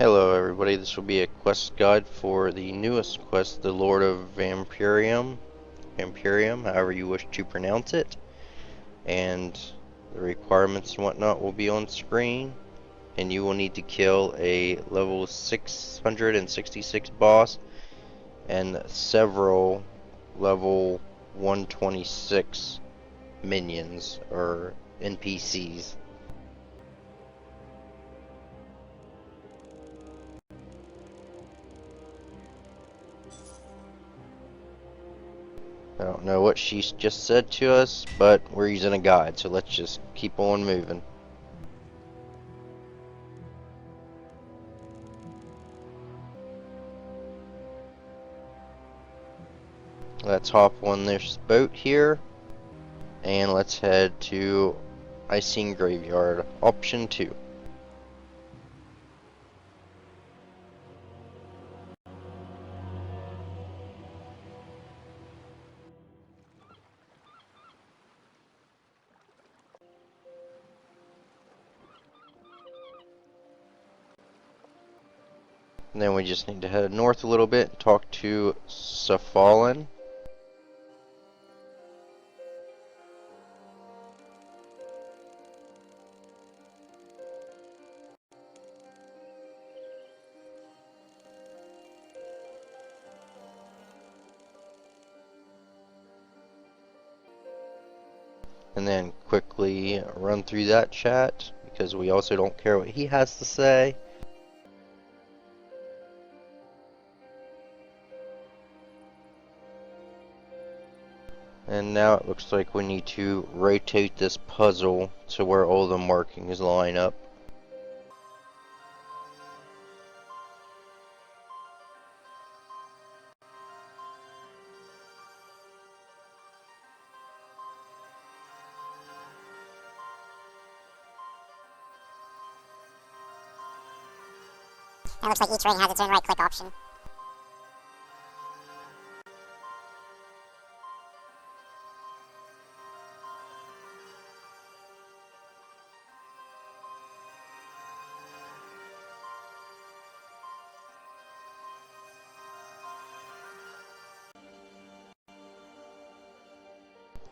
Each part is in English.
Hello everybody, this will be a quest guide for the newest quest, the Lord of Vampyrium, however you wish to pronounce it. And the requirements and whatnot will be on screen. And you will need to kill a level 666 boss and several level 126 minions or NPCs. I don't know what she just said to us, but we're using a guide, so let's just keep on moving. Let's hop on this boat here, and let's head to Icing Graveyard, option 2. And then we just need to head north a little bit and talk to Safalin. And then quickly run through that chat, because we also don't care what he has to say. And now it looks like we need to rotate this puzzle to where all the markings line up. And it looks like each ring has its own right-click option.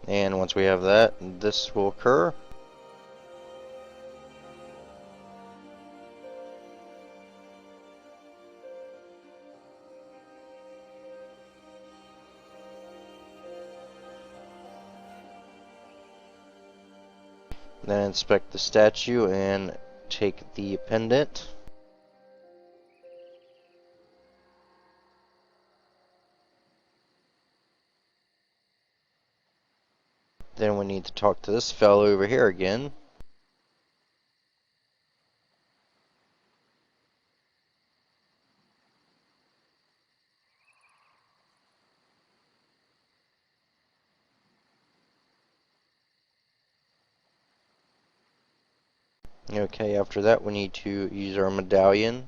And once we have that, this will occur. Then inspect the statue and take the pendant. Then we need to talk to this fellow over here again. Okay, after that we need to use our medallion,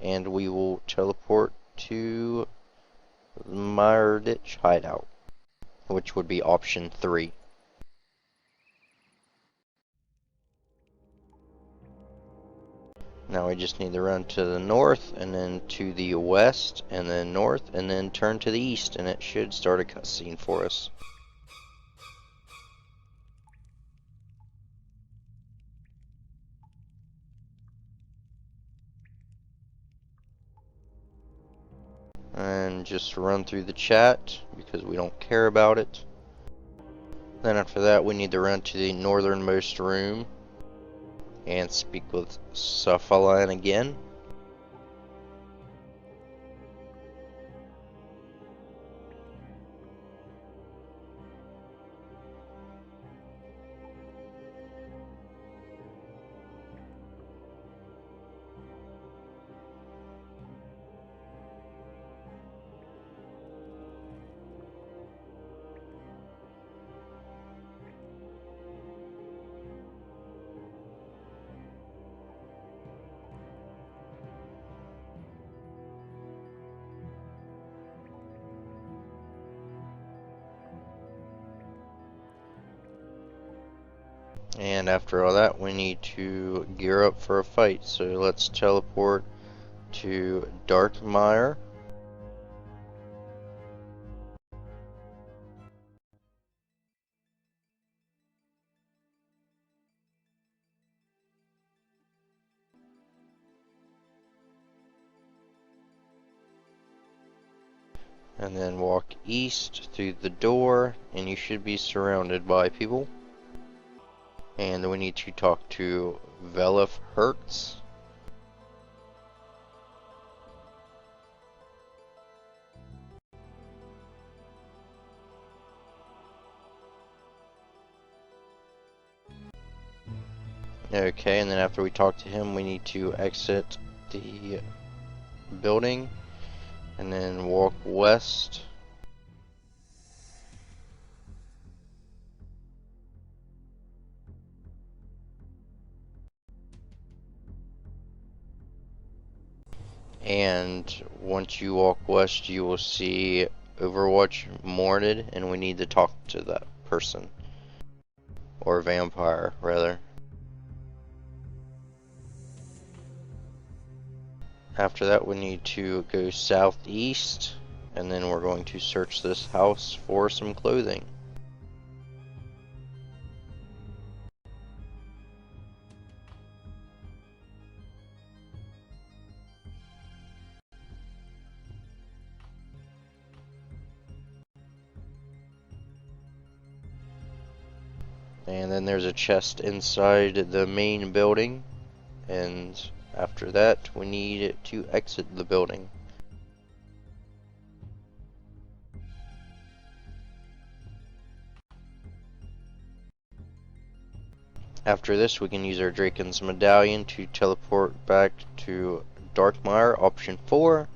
and we will teleport to the Meyer hideout, which would be option 3. Now we just need to run to the north, and then to the west, and then north, and then turn to the east, and it should start a cutscene for us. And just run through the chat, because we don't care about it. Then after that we need to run to the northernmost room, and speak with Safalin again. And after all that, we need to gear up for a fight. So let's teleport to Dark Meyer. And then walk east through the door, and you should be surrounded by people. And we need to talk to Velif Hertz. Okay, and then after we talk to him, we need to exit the building and then walk west. And once you walk west, you will see Overwatch Morted, and we need to talk to that person. Or vampire, rather. After that, we need to go southeast, and then we're going to search this house for some clothing. And then there's a chest inside the main building, and after that, we need to exit the building. After this, we can use our Draken's Medallion to teleport back to Darkmire, option 4.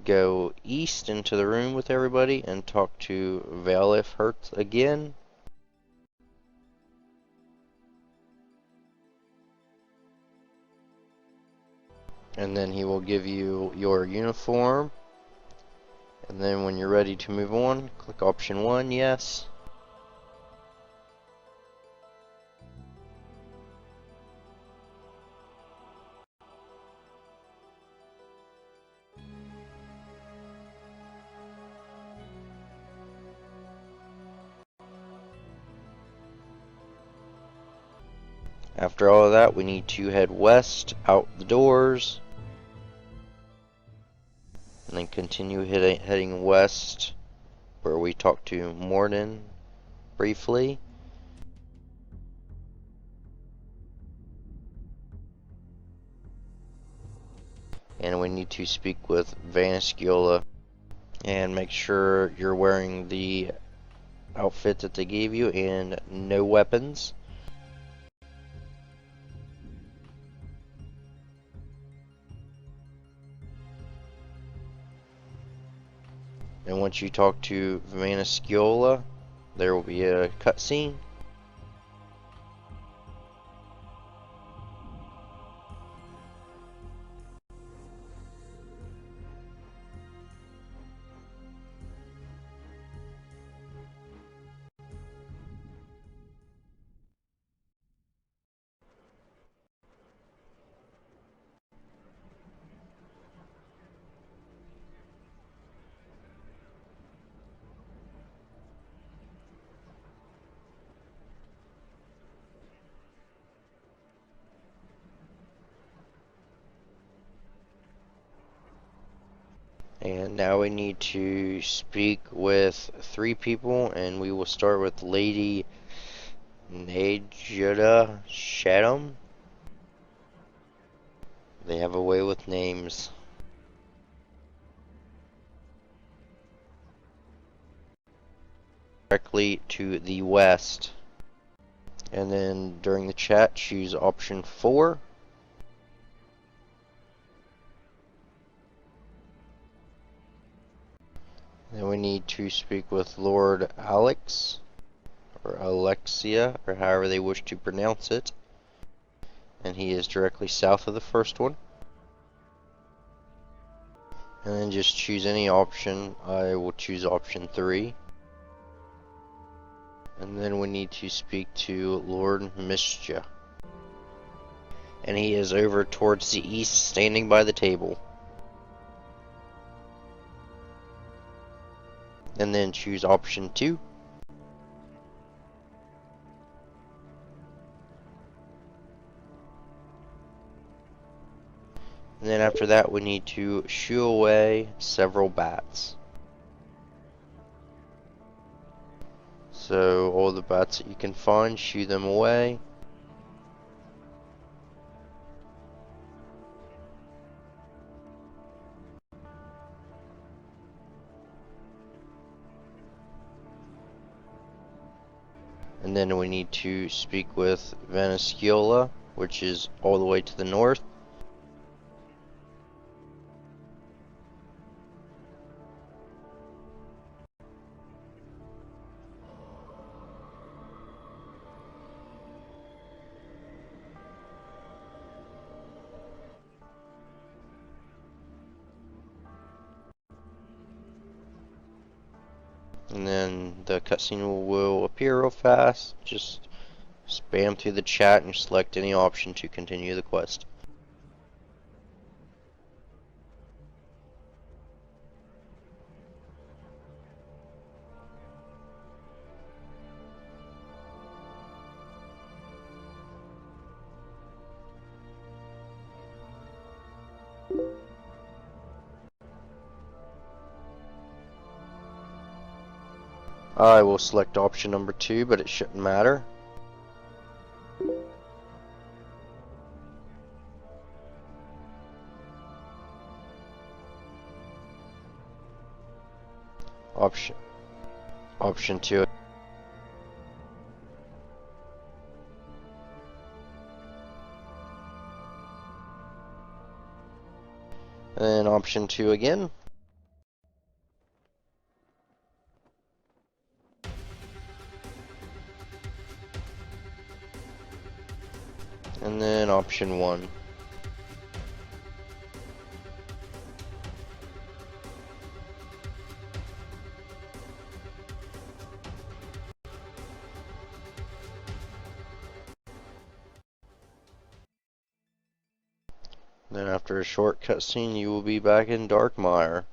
Go east into the room with everybody and talk to Valif Hertz again. And then he will give you your uniform. And then when you're ready to move on, click option 1, yes. After all of that, we need to head west, out the doors, and then continue heading west, where we talk to Morden briefly. And we need to speak with Vaniscula, and make sure you're wearing the outfit that they gave you and no weapons. And once you talk to Vaniscula, there will be a cutscene. And now we need to speak with 3 people, and we will start with Lady Najida Shaddam. They have a way with names. Directly to the west. And then during the chat, choose option 4. Then we need to speak with Lord Alex, or Alexia, or however they wish to pronounce it. And he is directly south of the first one. And then just choose any option. I will choose option 3. And then we need to speak to Lord Mischa. and he is over towards the east, standing by the table. And then choose option 2. And then after that, we need to shoo away several bats. So all the bats that you can find, shoo them away. And then we need to speak with Venezuela, which is all the way to the north. And then the cutscene will appear real fast. Just spam through the chat and select any option to continue the quest. I will select option number 2, but it shouldn't matter. Option 2. And then option 2 again. And then option 1. Then after a short cutscene, you will be back in Darkmire.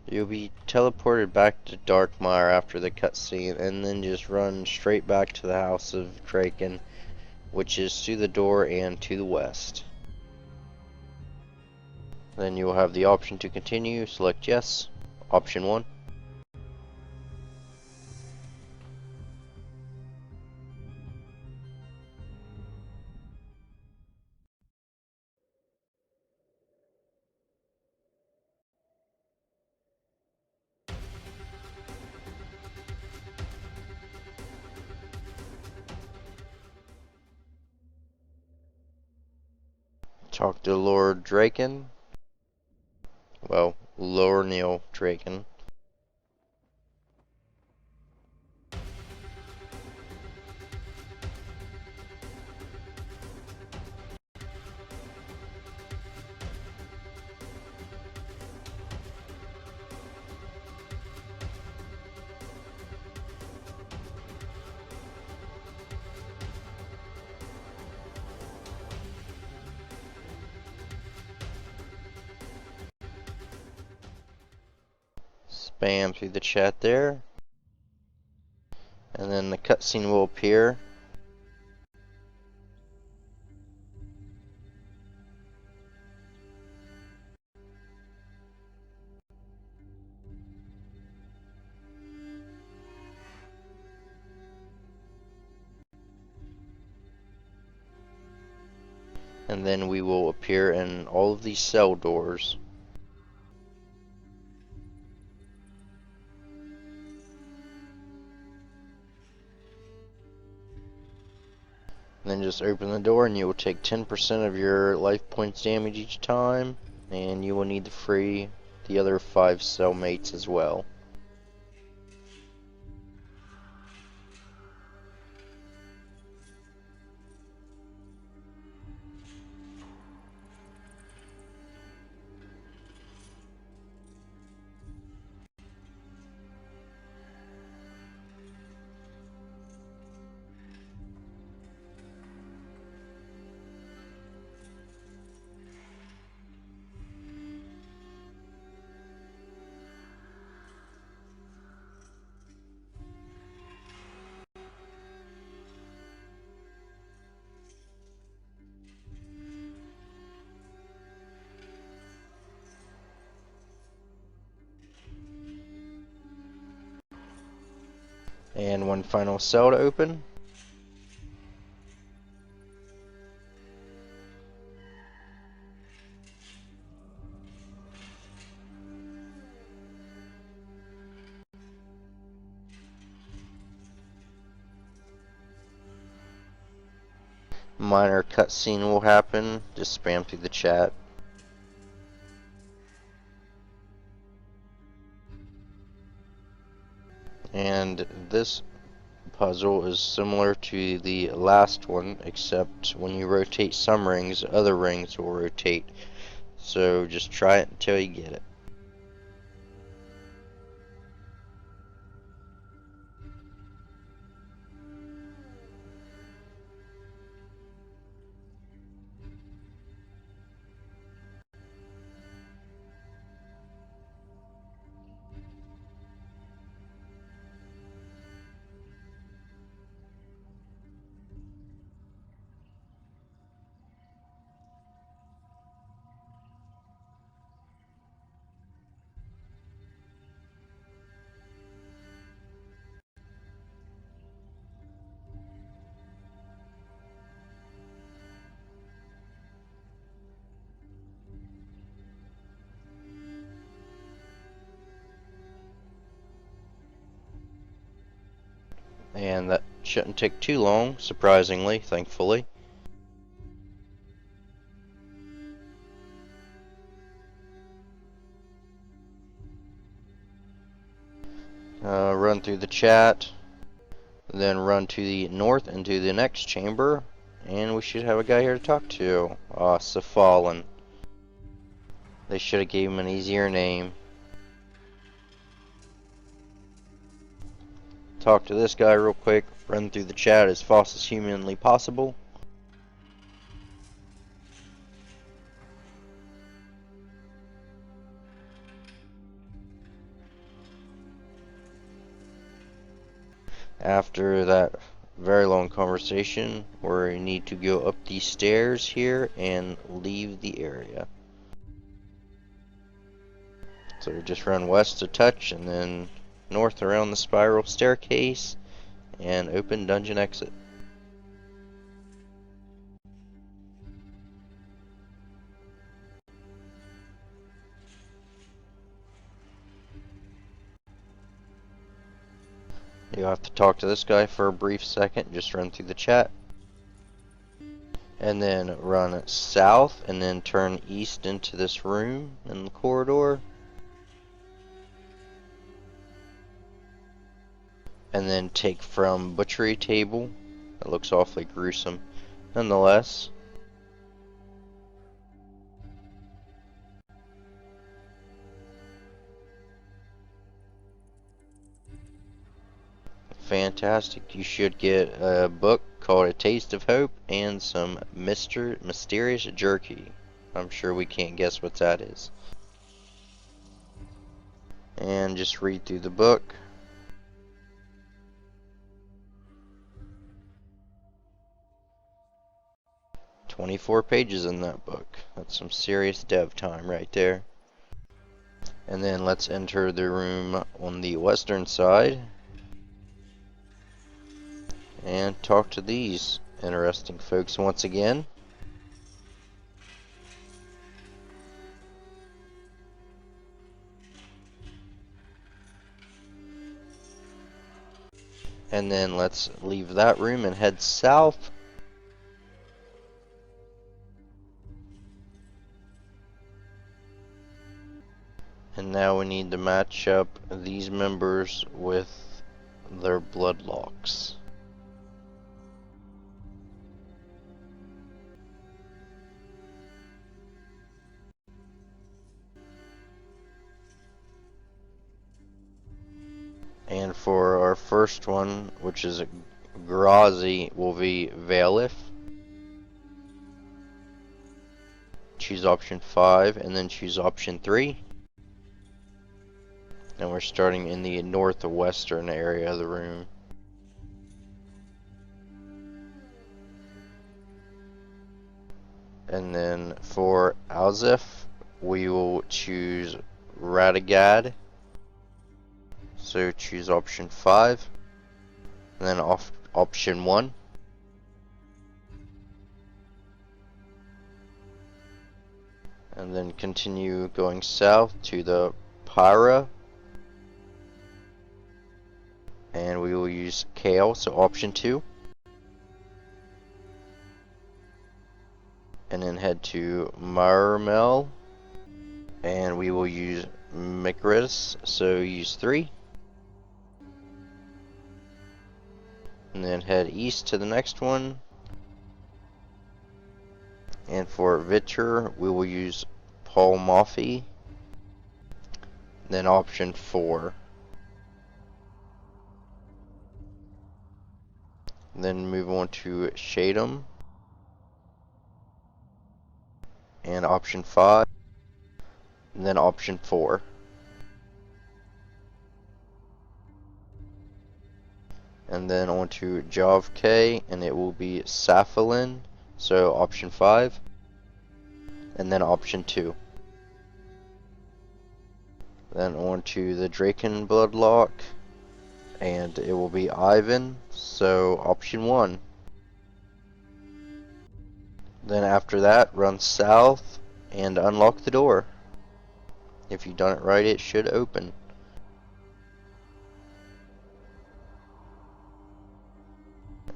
You'll be teleported back to Darkmire after the cutscene, and then just run straight back to the House of Draken, which is to the door and to the west. Then you will have the option to continue. Select yes. Option 1. Talk to Lord Draken. Well, Lord Neil Draken. Spam through the chat there. And then the cutscene will appear. And then we will appear in all of these cell doors. And then just open the door and you will take 10% of your life points damage each time. And you will need the free the other 5 cellmates as well. And one final cell to open. Minor cutscene will happen. Just spam through the chat. And this puzzle is similar to the last one, except when you rotate some rings, other rings will rotate. So just try it until you get it. And that shouldn't take too long, surprisingly, thankfully. Run through the chat, then run to the north into the next chamber, and we should have a guy here to talk to. Safalin. They should have gave him an easier name. Talk to this guy real quick, run through the chat as fast as humanly possible. After that very long conversation, we need to go up these stairs here and leave the area. So just run west a touch and then north around the spiral staircase and open dungeon exit. You'll have to talk to this guy for a brief second, just run through the chat. And then run south and then turn east into this room in the corridor. And then take from butchery table. That looks awfully gruesome. Nonetheless. Fantastic. You should get a book called A Taste of Hope and some mysterious jerky. I'm sure we can't guess what that is. And just read through the book. "24 pages in that book. That's some serious dev time right there. And then let's enter the room on the western side and talk to these interesting folks once again. And then let's leave that room and head south. And And now we need to match up these members with their blood locks. And for our first one, which is Grazi, will be Valif. Choose option 5 and then choose option 3. And we're starting in the northwestern area of the room. And then for Alzef, we will choose Radagad. So choose option 5, and then option 1. And then continue going south to the Pyra. And we will use Kale, so option 2. And then head to Marmel. And we will use Mikris, so use 3. And then head east to the next one. And for Vitcher, we will use Paul Moffy. Then option 4. Then move on to Shadem. And option 5. And then option 4. And then on to Jav K, and it will be Safalin, so option 5. And then option 2. Then on to the Draken Bloodlock, and it will be Ivan, so option 1. Then after that, run south and unlock the door. If you've done it right, it should open.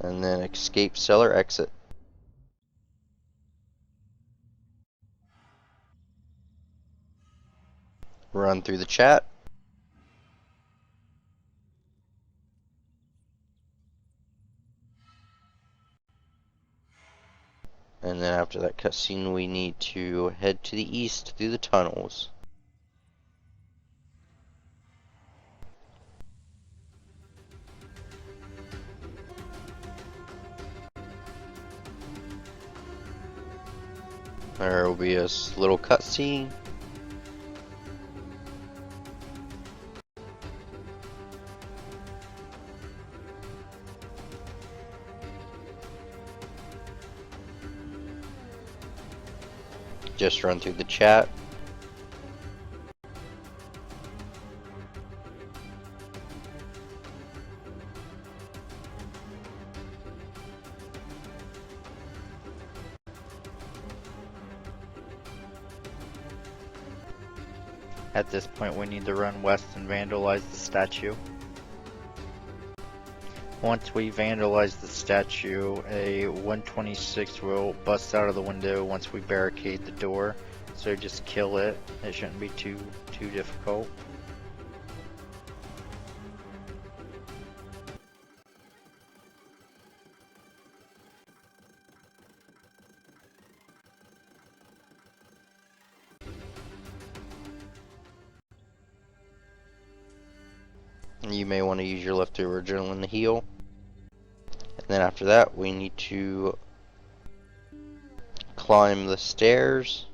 And then escape cellar exit. Run through the chat. And then after that cutscene, we need to head to the east through the tunnels. There will be a little cutscene. Just run through the chat. At this point, we need to run west and vandalize the statue. Once we vandalize the statue, a 126 will bust out of the window once we barricade the door. So just kill it. It shouldn't be too difficult. You may want to use your leftover adrenaline to heal. And then after that, we need to climb the stairs.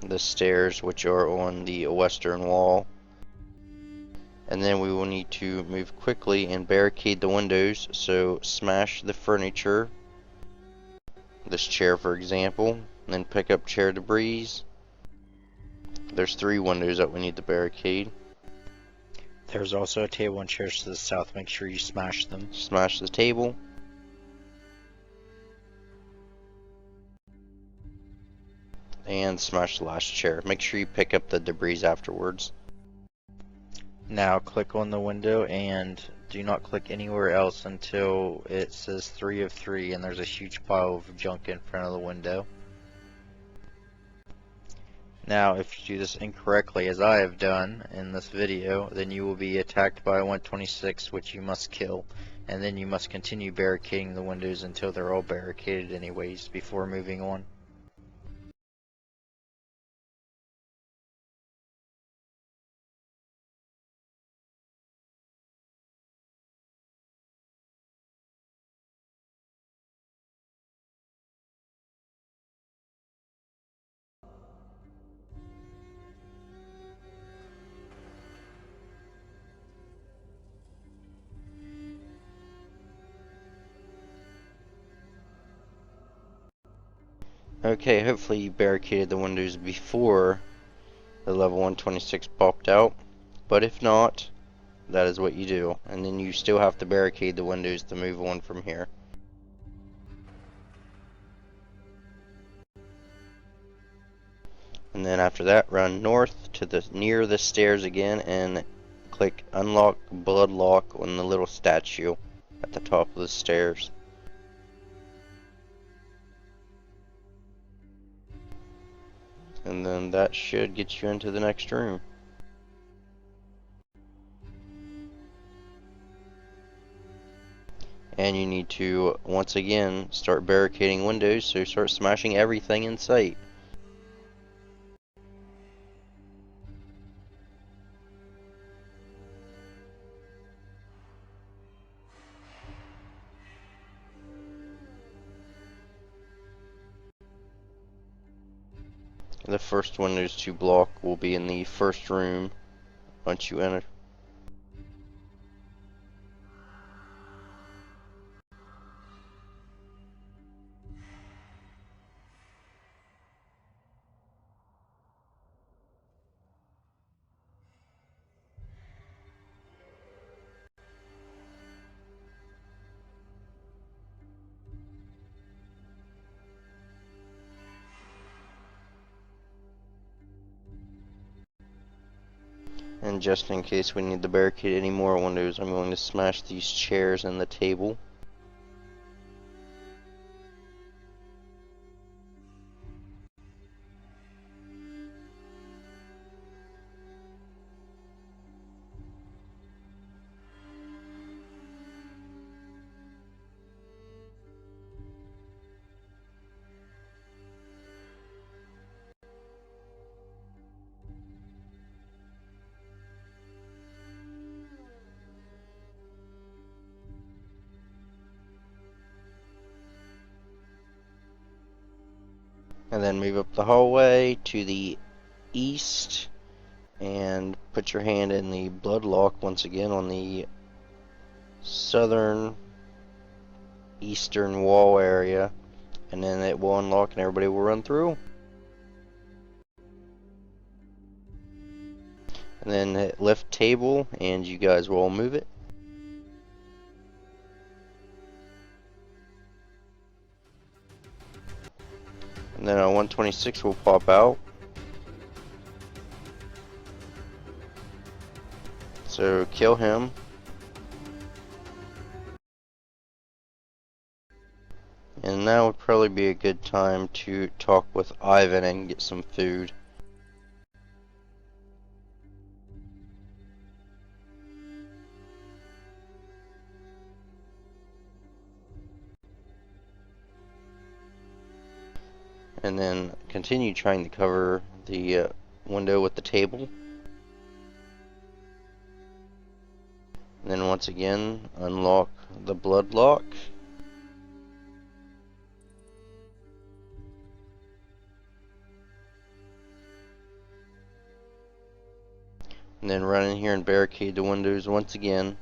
The stairs which are on the western wall. And then we will need to move quickly and barricade the windows, so smash the furniture. This chair, for example, and then pick up chair debris. There's 3 windows that we need to barricade. There's also a table and chairs to the south. Make sure you smash them. Smash the table. And smash the last chair. Make sure you pick up the debris afterwards. Now click on the window and do not click anywhere else until it says 3 of 3 and there's a huge pile of junk in front of the window. Now, if you do this incorrectly, as I have done in this video, then you will be attacked by a 126, which you must kill, and then you must continue barricading the windows until they're all barricaded anyways, before moving on. Okay, hopefully you barricaded the windows before the level 126 popped out, but if not, that is what you do, and then you still have to barricade the windows to move on from here. And then after that, run north to the near the stairs again and click unlock blood lock on the little statue at the top of the stairs. And then that should get you into the next room. And you need to, once again, start barricading windows, so start smashing everything in sight. The first windows to block will be in the first room once you enter. And just in case we need to barricade any more windows, I'm going to smash these chairs and the table. And then move up the hallway to the east and put your hand in the blood lock once again on the southern eastern wall area, and then it will unlock and everybody will run through. And then hit lift table and you guys will all move it. And then a 126 will pop out. So kill him. And now would probably be a good time to talk with Ivan and get some food. And then continue trying to cover the window with the table. And then once again, unlock the blood lock. And then run in here and barricade the windows once again.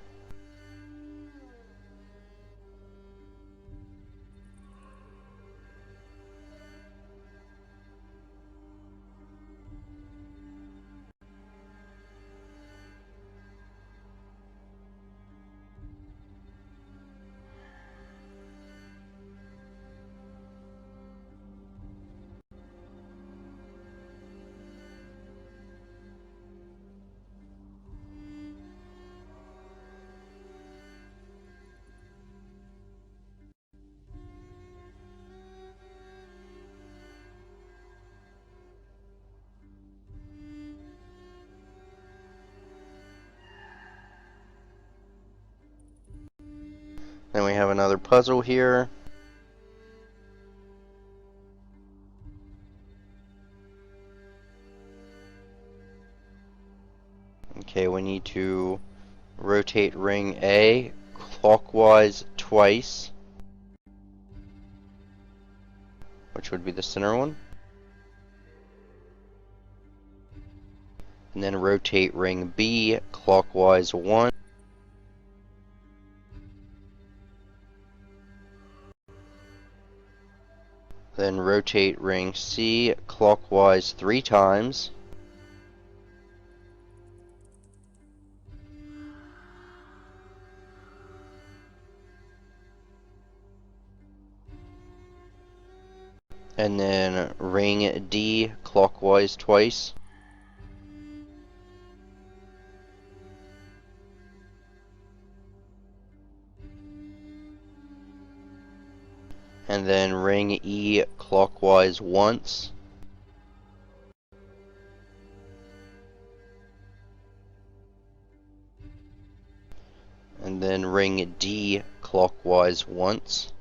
Then we have another puzzle here. Okay, we need to rotate ring A clockwise twice, which would be the center one. And then rotate ring B clockwise 1. Then rotate ring C clockwise 3 times. And then ring D clockwise twice. And then ring E clockwise once. And then ring D clockwise once.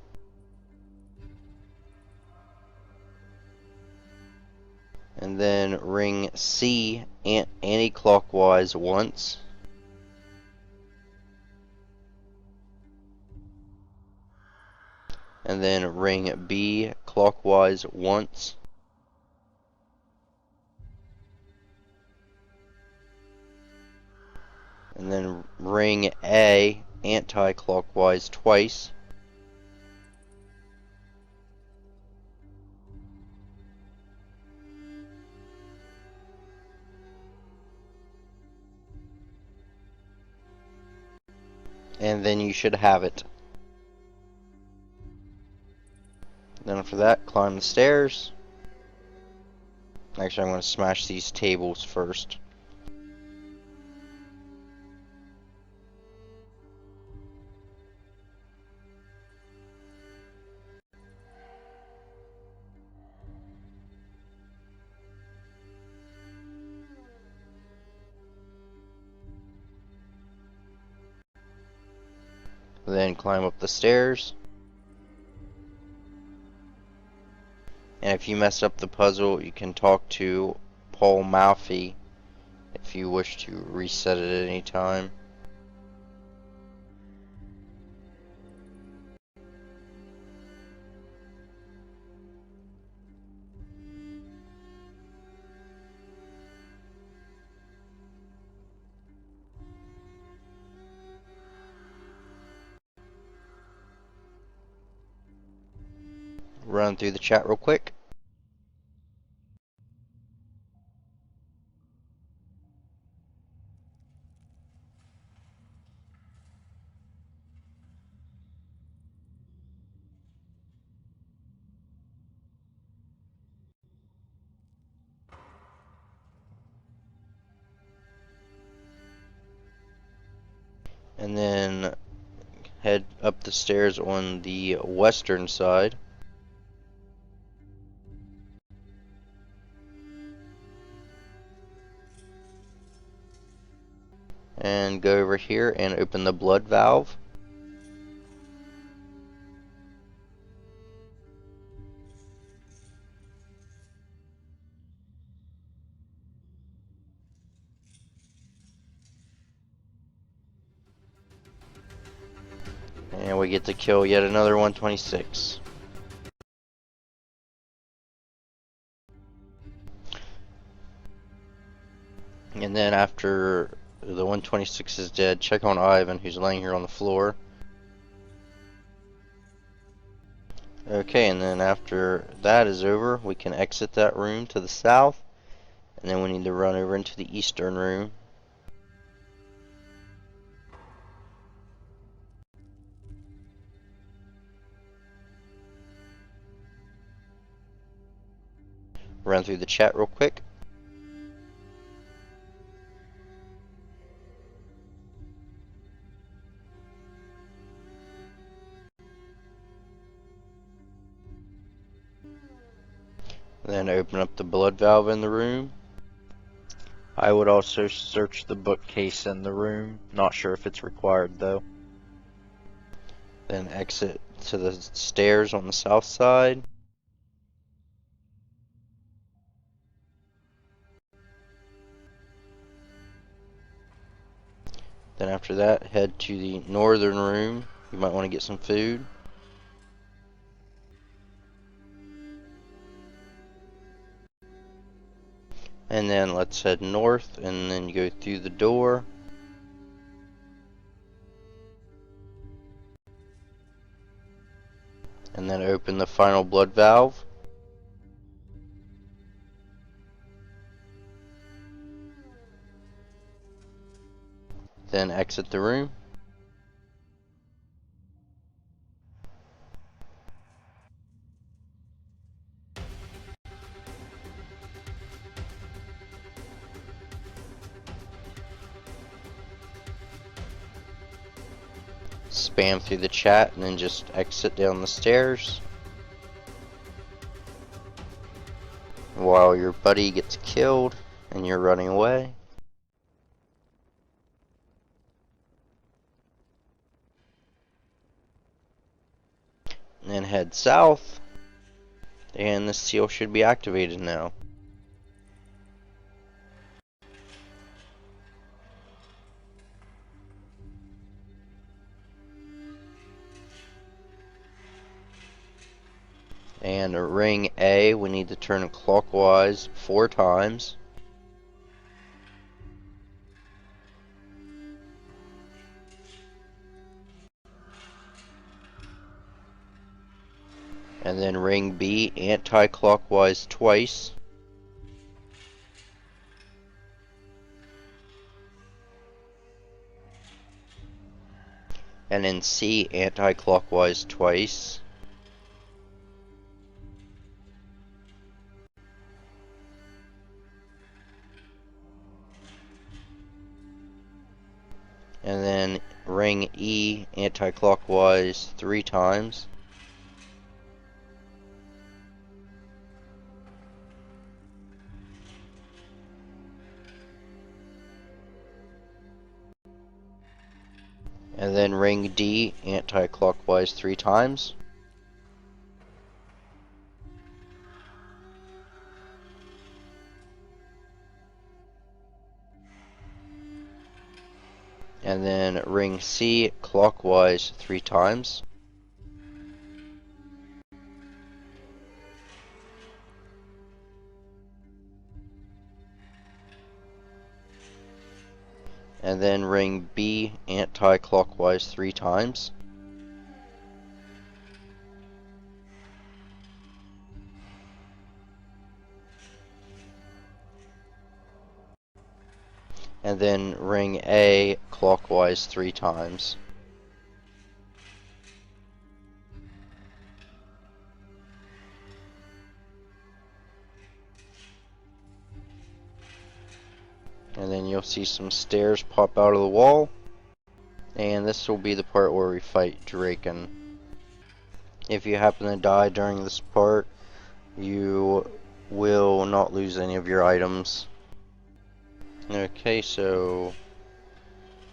And then ring C anti-clockwise once. And then ring B clockwise once. And then ring A anti-clockwise twice. And then you should have it. Then after that, climb the stairs. Actually, I'm going to smash these tables first. Then climb up the stairs. And if you mess up the puzzle, you can talk to Paul Malfi if you wish to reset it at any time. Run through the chat real quick. And then head up the stairs on the western side. And go over here and open the blood valve. And we get to kill yet another 126. And then after the 126 is dead, check on Ivan, who's laying here on the floor. Okay, and then after that is over, we can exit that room to the south. And then we need to run over into the eastern room. Run through the chat real quick. Then open up the blood valve in the room. I would also search the bookcase in the room. Not sure if it's required though. Then exit to the stairs on the south side. Then after that, head to the northern room. You might want to get some food. And then let's head north and then go through the door. And then open the final blood valve. Then exit the room. Spam through the chat and then just exit down the stairs while your buddy gets killed and you're running away. And then head south, and the seal should be activated now. And ring A, we need to turn it clockwise 4 times. And then ring B, anti-clockwise twice. And then C, anti-clockwise twice. And then ring E, anti-clockwise 3 times. And then ring D, anti-clockwise 3 times. And then ring C, clockwise 3 times. And then ring B, anti-clockwise 3 times. And then ring A, clockwise 3 times. And then you'll see some stairs pop out of the wall. And this will be the part where we fight Draken. If you happen to die during this part, you will not lose any of your items. Okay, so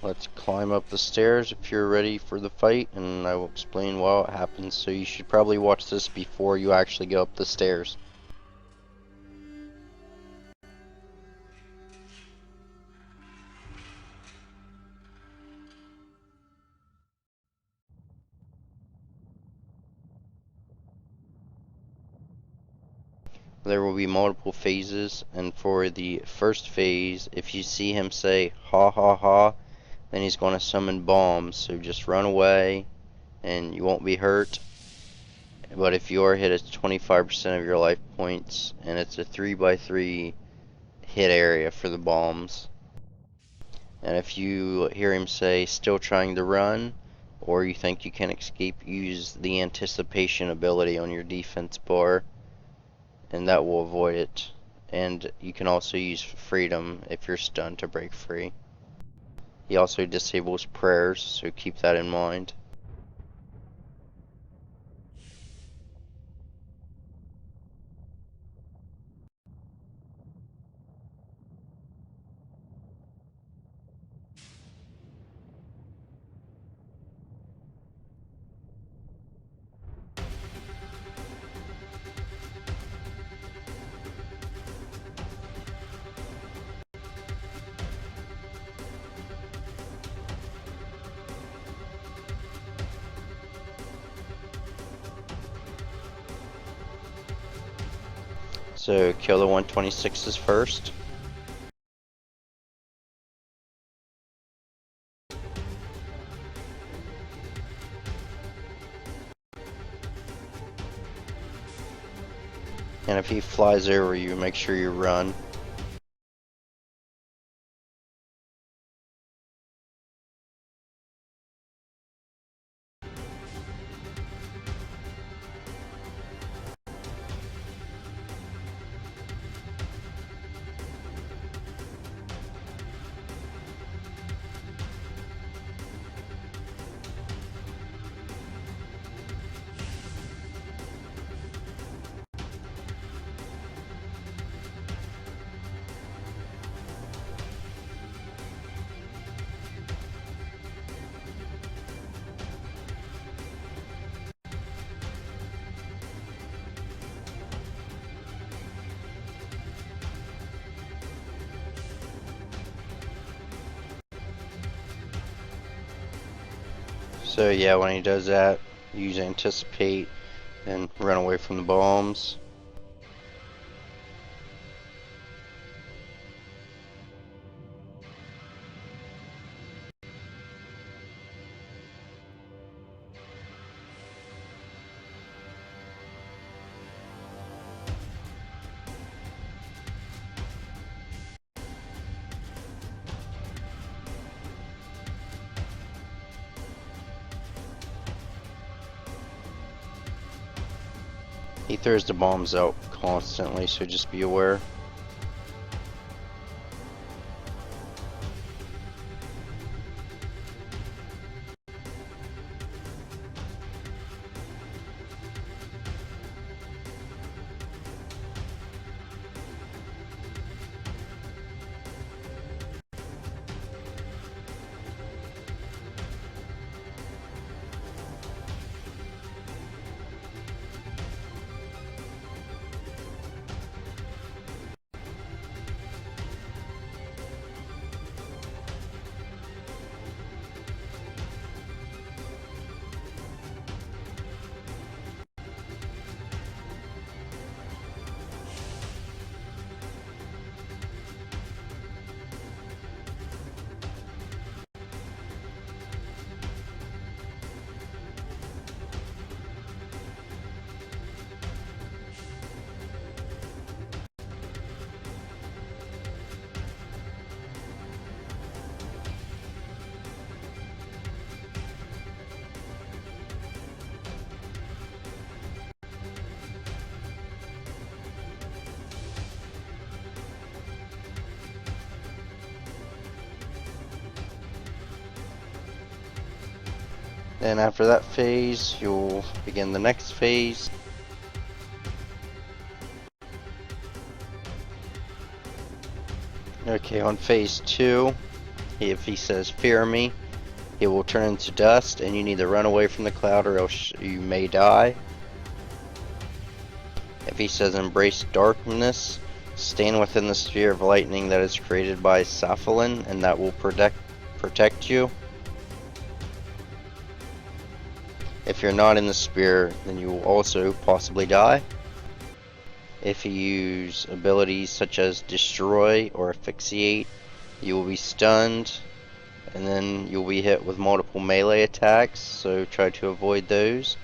let's climb up the stairs if you're ready for the fight, and I will explain why it happens. So you should probably watch this before you actually go up the stairs. There will be multiple phases, and for the first phase, if you see him say ha ha ha, then he's going to summon bombs. So just run away and you won't be hurt. But if you are hit, it's 25% of your life points, and it's a 3x3 hit area for the bombs. And if you hear him say still trying to run, or you think you can escape, use the anticipation ability on your defense bar, and that will avoid it. And you can also use freedom if you're stunned to break free. He also disables prayers, so keep that in mind. So kill the 126s first. And if he flies over you, make sure you run. So yeah, when he does that, use anticipate and run away from the bombs. He throws the bombs out constantly, so just be aware. Then after that phase, you'll begin the next phase. Okay, on phase 2, if he says fear me, he will turn into dust and you need to run away from the cloud or else you may die. If he says embrace darkness, stand within the sphere of lightning that is created by Saphalin and that will protect you. If you're not in the sphere, then you will also possibly die. If you use abilities such as destroy or asphyxiate, you will be stunned, and then you'll be hit with multiple melee attacks, so try to avoid those.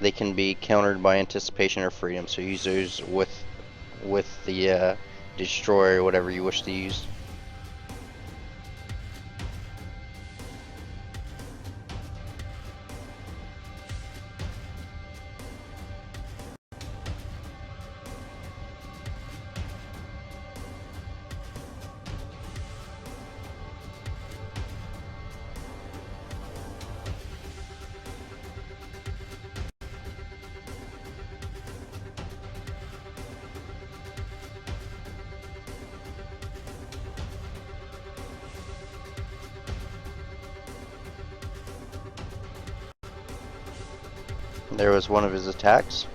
They can be countered by anticipation or freedom, so use those with the destroy or whatever you wish to use. There was one of his attacks.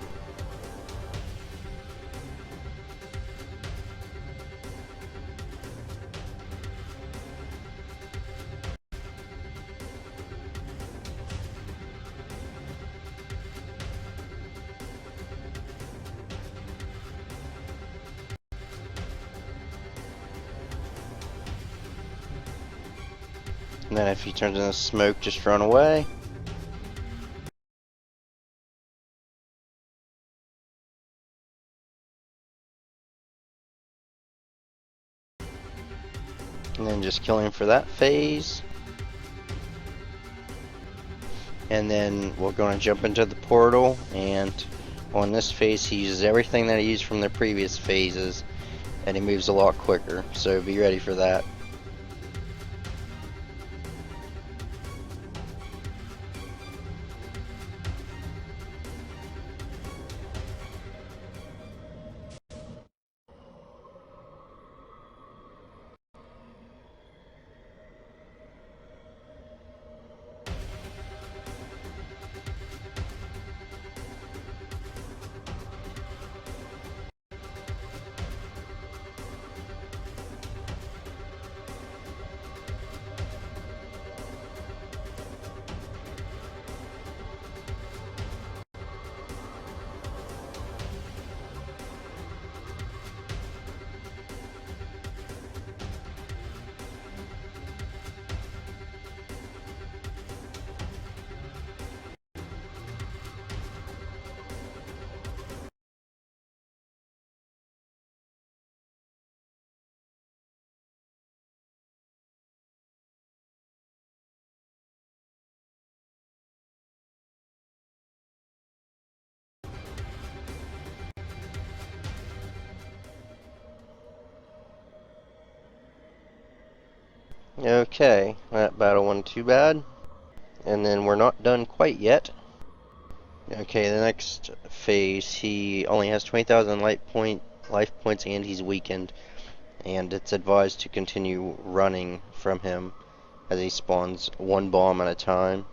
And then if he turns into smoke, just run away. And then just kill him for that phase. And then we're going to jump into the portal, and on this phase he uses everything that he used from the previous phases, and he moves a lot quicker, so be ready for that. Okay, that battle wasn't too bad. And then we're not done quite yet. Okay, the next phase, he only has 20,000 life points, and he's weakened. And it's advised to continue running from him as he spawns one bomb at a time.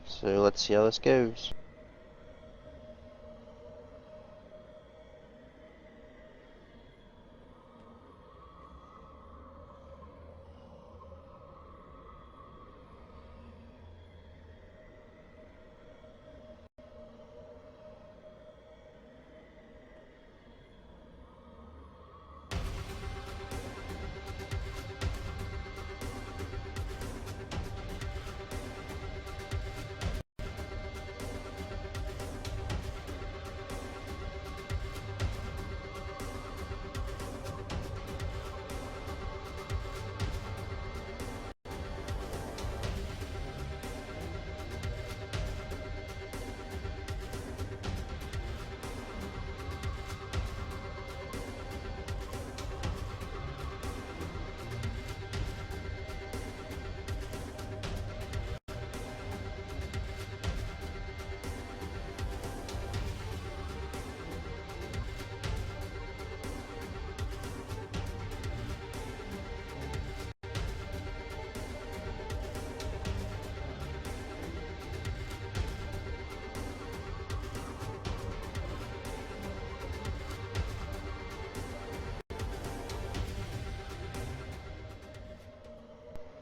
So let's see how this goes.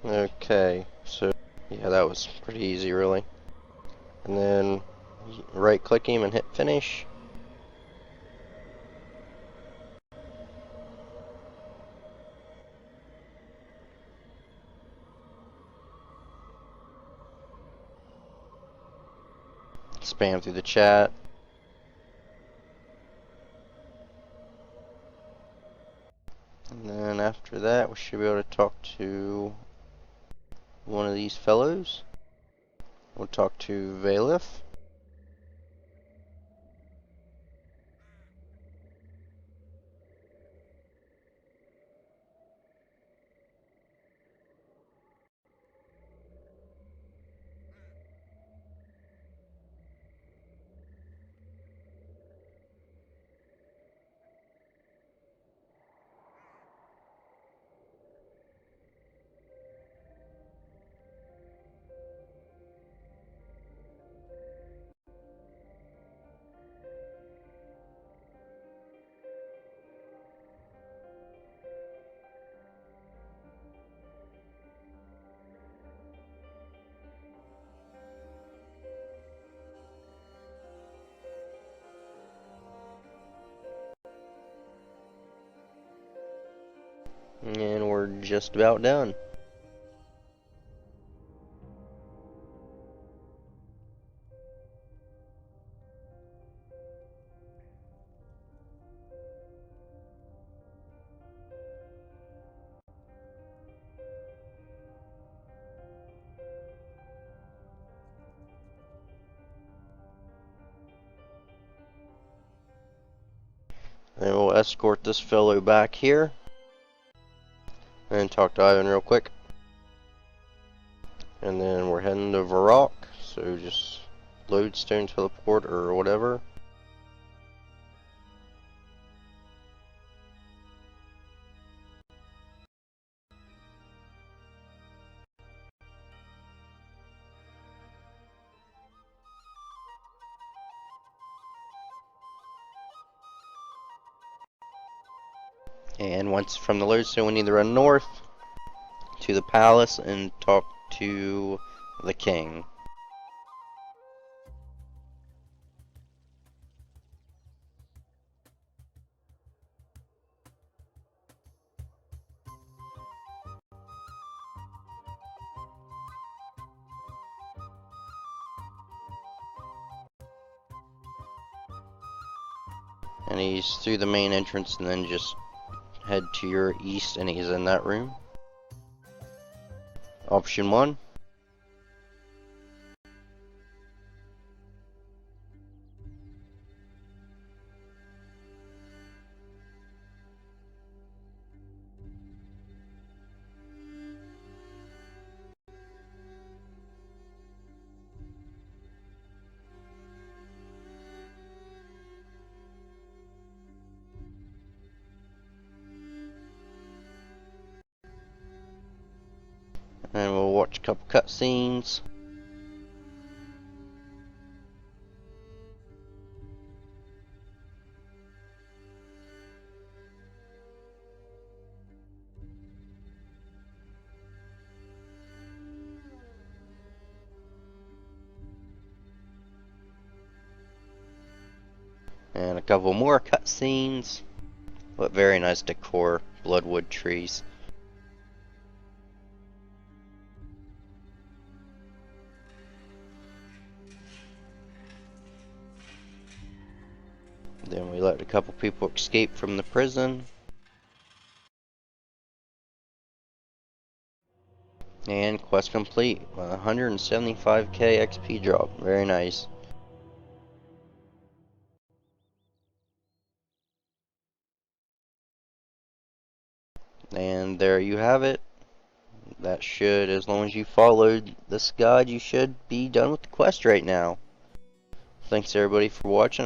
Okay, so yeah, that was pretty easy, really. And then right click him and hit finish. Spam through the chat. And then after that, we should be able to talk to one of these fellows. We'll talk to Valif. And we're just about done. And we'll escort this fellow back here and talk to Ivan real quick. And then we're heading to Varrock, so just lodestone teleport or whatever. And once from the lodestone, we need to run north to the palace and talk to the king. And he's through the main entrance, and then just head to your east and he's in that room. Option 1. And we'll watch a couple cutscenes. And a couple more cutscenes. But very nice decor, bloodwood trees. Then we let a couple people escape from the prison. And quest complete. 175k XP drop. Very nice. And there you have it. That should, as long as you followed this guide, you should be done with the quest right now. Thanks everybody for watching.